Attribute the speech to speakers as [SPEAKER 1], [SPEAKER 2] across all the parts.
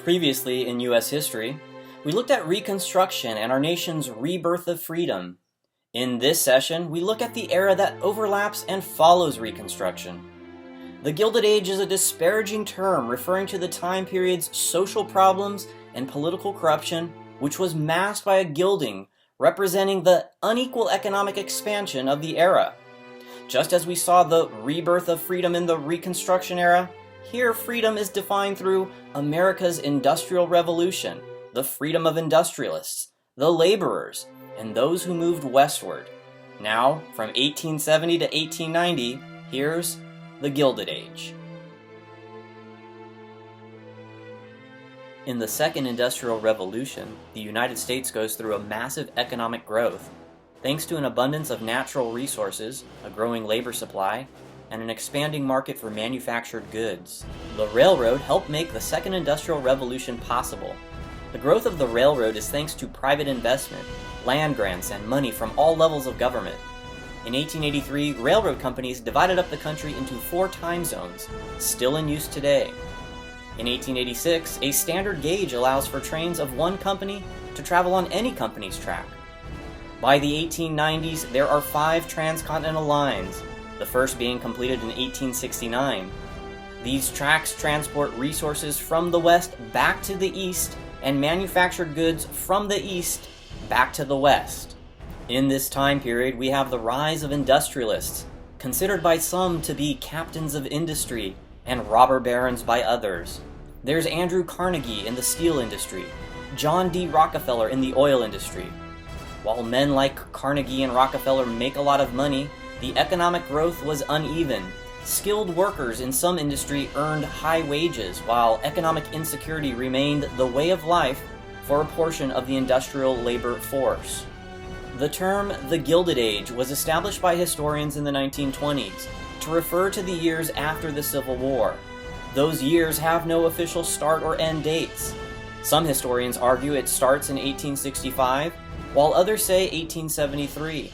[SPEAKER 1] Previously in U.S. history, we looked at Reconstruction and our nation's rebirth of freedom. In this session, we look at the era that overlaps and follows Reconstruction. The Gilded Age is a disparaging term referring to the time period's social problems and political corruption, which was masked by a gilding representing the unequal economic expansion of the era. Just as we saw the rebirth of freedom in the Reconstruction era, here freedom is defined through America's Industrial Revolution, the freedom of industrialists, the laborers, and those who moved westward. Now, from 1870 to 1890, here's the Gilded Age. In the Second Industrial Revolution, the United States goes through a massive economic growth, thanks to an abundance of natural resources, a growing labor supply, and an expanding market for manufactured goods. The railroad helped make the Second Industrial Revolution possible. The growth of the railroad is thanks to private investment, land grants, and money from all levels of government. In 1883, railroad companies divided up the country into 4 time zones, still in use today. In 1886, a standard gauge allows for trains of one company to travel on any company's track. By the 1890s, there are 5 transcontinental lines, the first being completed in 1869. These tracks transport resources from the west back to the east and manufactured goods from the east back to the west. In this time period, we have the rise of industrialists, considered by some to be captains of industry and robber barons by others. There's Andrew Carnegie in the steel industry, John D. Rockefeller in the oil industry. While men like Carnegie and Rockefeller make a lot of money, the economic growth was uneven. Skilled workers in some industry earned high wages, while economic insecurity remained the way of life for a portion of the industrial labor force. The term the Gilded Age was established by historians in the 1920s to refer to the years after the Civil War. Those years have no official start or end dates. Some historians argue it starts in 1865, while others say 1873.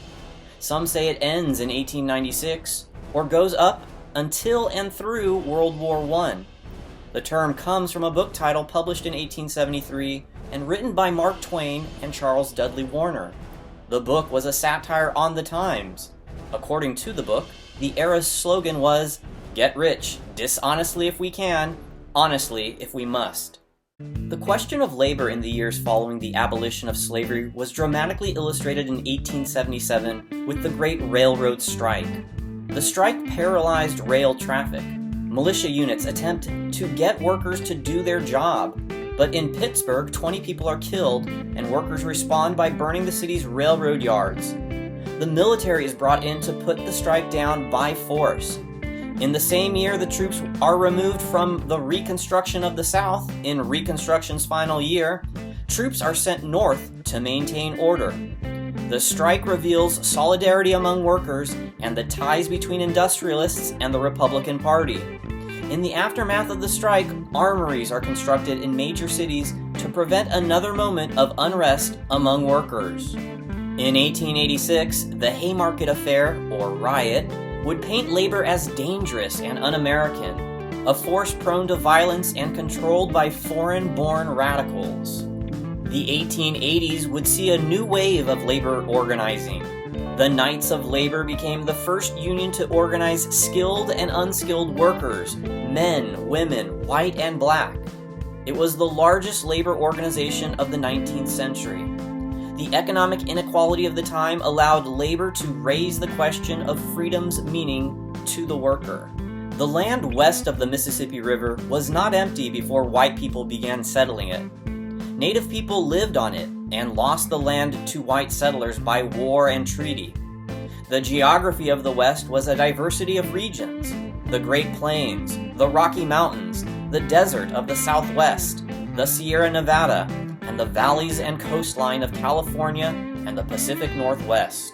[SPEAKER 1] Some say it ends in 1896, or goes up until and through World War I. The term comes from a book title published in 1873 and written by Mark Twain and Charles Dudley Warner. The book was a satire on the times. According to the book, the era's slogan was, "Get rich, dishonestly if we can, honestly if we must." The question of labor in the years following the abolition of slavery was dramatically illustrated in 1877 with the Great Railroad Strike. The strike paralyzed rail traffic. Militia units attempt to get workers to do their job, but in Pittsburgh, 20 people are killed, and workers respond by burning the city's railroad yards. The military is brought in to put the strike down by force. In the same year, the troops are removed from the Reconstruction of the South. In Reconstruction's final year, troops are sent north to maintain order. The strike reveals solidarity among workers and the ties between industrialists and the Republican Party. In the aftermath of the strike, armories are constructed in major cities to prevent another moment of unrest among workers. In 1886, the Haymarket Affair, or riot, would paint labor as dangerous and un-American, a force prone to violence and controlled by foreign-born radicals. The 1880s would see a new wave of labor organizing. The Knights of Labor became the first union to organize skilled and unskilled workers, men, women, white and black. It was the largest labor organization of the 19th century. The economic inequality of the time allowed labor to raise the question of freedom's meaning to the worker. The land west of the Mississippi River was not empty before white people began settling it. Native people lived on it and lost the land to white settlers by war and treaty. The geography of the West was a diversity of regions: the Great Plains, the Rocky Mountains, the desert of the Southwest, the Sierra Nevada, and the valleys and coastline of California and the Pacific Northwest.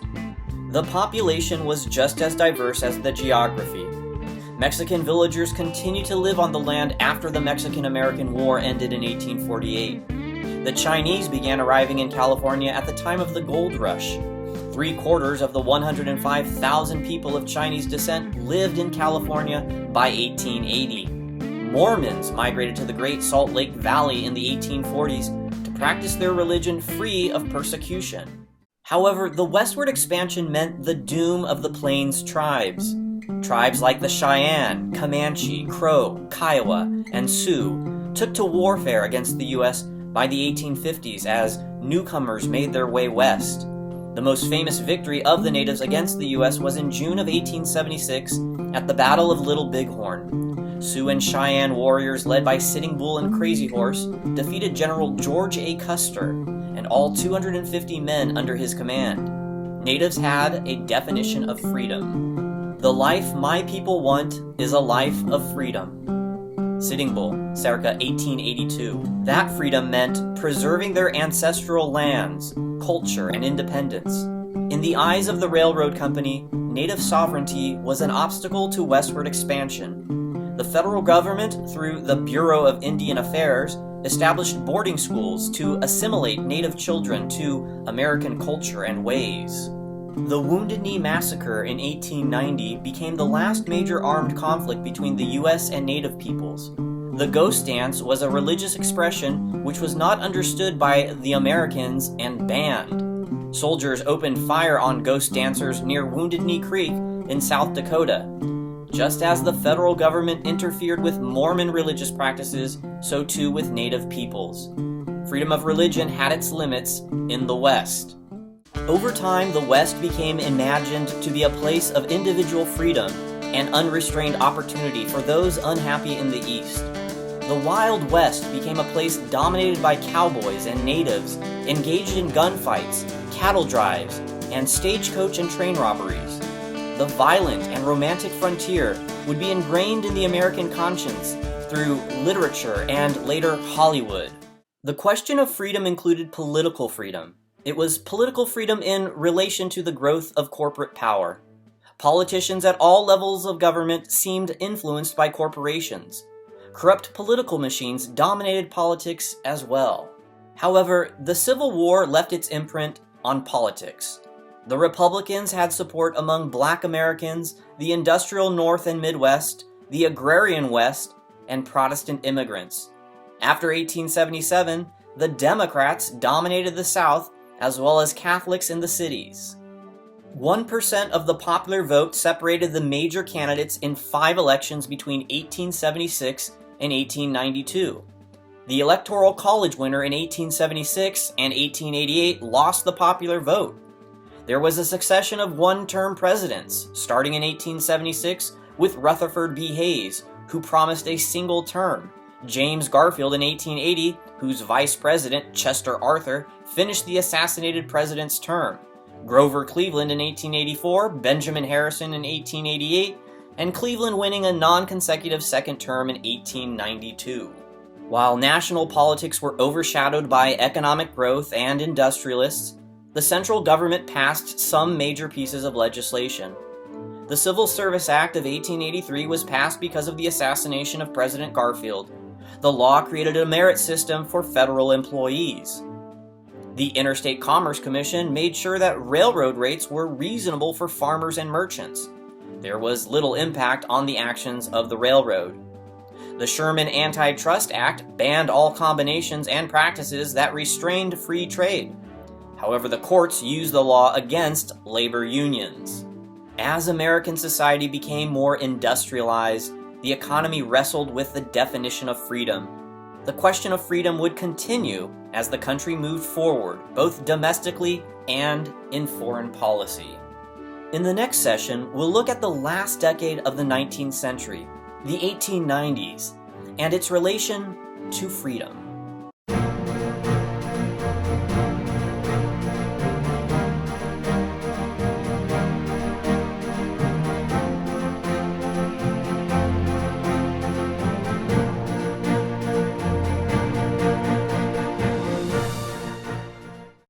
[SPEAKER 1] The population was just as diverse as the geography. Mexican villagers continued to live on the land after the Mexican-American War ended in 1848. The Chinese began arriving in California at the time of the Gold Rush. 3/4 of the 105,000 people of Chinese descent lived in California by 1880. Mormons migrated to the Great Salt Lake Valley in the 1840s to practice their religion free of persecution. However, the westward expansion meant the doom of the Plains tribes. Tribes like the Cheyenne, Comanche, Crow, Kiowa, and Sioux took to warfare against the U.S. by the 1850s as newcomers made their way west. The most famous victory of the natives against the U.S. was in June of 1876 at the Battle of Little Bighorn. Sioux and Cheyenne warriors led by Sitting Bull and Crazy Horse defeated General George A. Custer and all 250 men under his command. Natives had a definition of freedom. The life my people want is a life of freedom. Sitting Bull, circa 1882. That freedom meant preserving their ancestral lands, culture, and independence. In the eyes of the railroad company, native sovereignty was an obstacle to westward expansion. The federal government, through the Bureau of Indian Affairs, established boarding schools to assimilate native children to American culture and ways. The Wounded Knee Massacre in 1890 became the last major armed conflict between the U.S. and native peoples. The ghost dance was a religious expression which was not understood by the Americans and banned. Soldiers opened fire on ghost dancers near Wounded Knee Creek in South Dakota. Just as the federal government interfered with Mormon religious practices, so too with native peoples. Freedom of religion had its limits in the West. Over time, the West became imagined to be a place of individual freedom and unrestrained opportunity for those unhappy in the East. The Wild West became a place dominated by cowboys and natives, engaged in gunfights, cattle drives, and stagecoach and train robberies. The violent and romantic frontier would be ingrained in the American conscience through literature and later Hollywood. The question of freedom included political freedom. It was political freedom in relation to the growth of corporate power. Politicians at all levels of government seemed influenced by corporations. Corrupt political machines dominated politics as well. However, the Civil War left its imprint on politics. The Republicans had support among Black Americans, the industrial North and Midwest, the agrarian West, and Protestant immigrants. After 1877, the Democrats dominated the South, as well as Catholics in the cities. 1% of the popular vote separated the major candidates in 5 elections between 1876 and 1892. The Electoral College winner in 1876 and 1888 lost the popular vote. There was a succession of one-term presidents, starting in 1876 with Rutherford B. Hayes, who promised a single term, James Garfield in 1880, whose vice president, Chester Arthur, finished the assassinated president's term, Grover Cleveland in 1884, Benjamin Harrison in 1888, and Cleveland winning a non-consecutive second term in 1892. While national politics were overshadowed by economic growth and industrialists, the central government passed some major pieces of legislation. The Civil Service Act of 1883 was passed because of the assassination of President Garfield. The law created a merit system for federal employees. The Interstate Commerce Commission made sure that railroad rates were reasonable for farmers and merchants. There was little impact on the actions of the railroad. The Sherman Antitrust Act banned all combinations and practices that restrained free trade. However, the courts used the law against labor unions. As American society became more industrialized, the economy wrestled with the definition of freedom. The question of freedom would continue as the country moved forward, both domestically and in foreign policy. In the next session, we'll look at the last decade of the 19th century, the 1890s, and its relation to freedom.